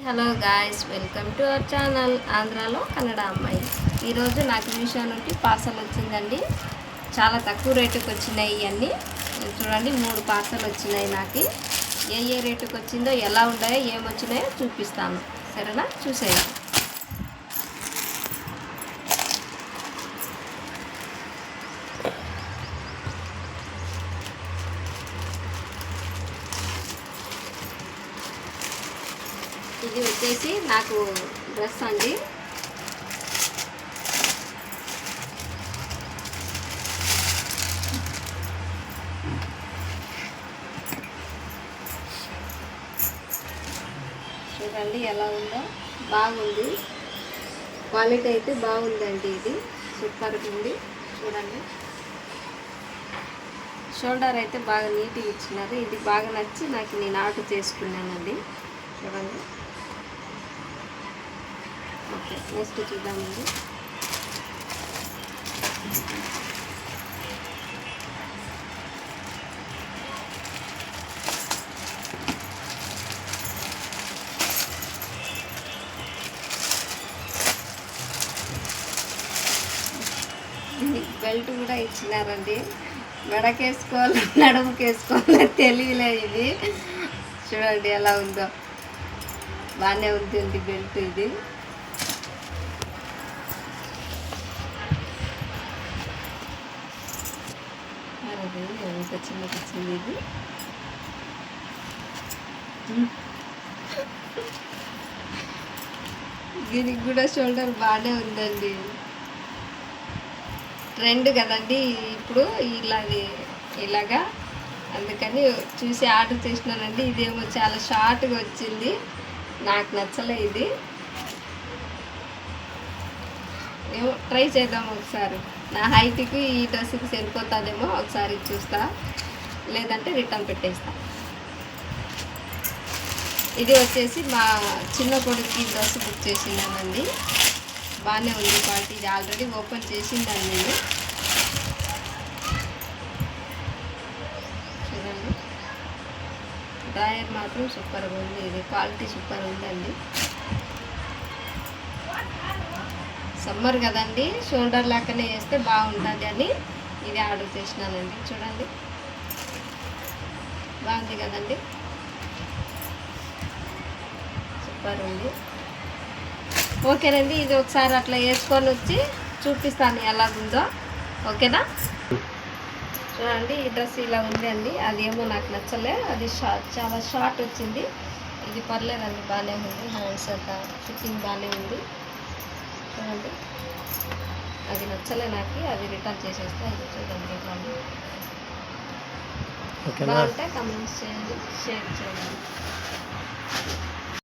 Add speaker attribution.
Speaker 1: Hello guys, welcome to our channel ఆంధ్రాలో కన్నడ అమ్మాయి. ఈరోజు నాకు మీషో నుండి పార్సల్ వచ్చిందండి. చాలా తక్కువ రేటుకి వచ్చినాయి ఇవన్నీ. చూడండి, 3 పార్సల్ వచ్చినాయి. నాకు ఏ రేటుకి వచ్చిందో, ఎలా ఉన్నాయో, ఏమొచ్చినాయో చూపిస్తాను. సరేనా, చూసేయండి. ఇది వచ్చేసి నాకు డ్రెస్ అండి. చూడండి ఎలా ఉందో, బాగుంది. క్వాలిటీ అయితే బాగుందండి. ఇది సూపర్గా ఉంది. చూడండి, షోల్డర్ అయితే బాగా నీట్గా ఇచ్చినారు. ఇది బాగా నచ్చి నేను ఆర్డర్ చేసుకున్నానండి. చూడండి. ఓకే, నెక్స్ట్ చూద్దామండి. బెల్ట్ కూడా ఇచ్చినారండి. మెడకేసుకోవాలి, నడుముకేసుకోవాలి తెలియలే. ఇది చూడండి ఎలా ఉందో, బాగానే ఉంటుంది బెల్ట్. ఇది ఎంత చిన్నగా వచ్చింది. ఇది దీనికి కూడా షోల్డర్ బాగానే ఉందండి. ట్రెండ్ కదండి ఇప్పుడు ఇలాగా, అందుకని చూసి ఆర్డర్ చేసినానండి. ఇదేమో చాలా షార్ట్గా వచ్చింది, నాకు నచ్చలే. ఇది ఏమో ట్రై చేద్దాం ఒకసారి. నా హైట్కి ఈ డ్రెస్కి సరిపోతుందేమో, ఒకసారి చూస్తా. లేదంటే రిటర్న్ పెట్టేస్తా. ఇది వచ్చేసి మా చిన్న కొడుకు డ్రెస్ బుక్ చేసినానండి. బాగానే ఉంది క్వాలిటీ. ఇది ఆల్రెడీ ఓపెన్ చేసిందాన్ని నేను. చూడండి, డ్రాయర్ మాత్రం సూపర్గా ఉంది. ఇది క్వాలిటీ సూపర్ ఉందండి. సమ్మర్ కదండి, షోల్డర్ లాగానే వేస్తే బాగుంటుంది అని ఇది ఆర్డర్ చేసినానండి. చూడండి, బాగుంది కదండి, సూపర్ ఉంది. ఓకేనండి, ఇది ఒకసారి అట్లా వేసుకొని వచ్చి చూపిస్తాను ఎలాగుందో. ఓకేనా, చూడండి. ఈ డ్రెస్ ఇలా ఉంది అండి. అదేమో నాకు నచ్చలే, అది చాలా షార్ట్ వచ్చింది. ఇది పర్లేదండి, బాగానే ఉంది. హ్యాండ్స్ అంతా ఫిట్టింగ్ బాగానే ఉంది. చూడండి, అది నచ్చలే నాకు, అది రిటర్న్ చేసేస్తే. అది చూడండి ఎట్లా బాగుంటే కమెంట్స్ చేయండి, షేర్ చేయండి.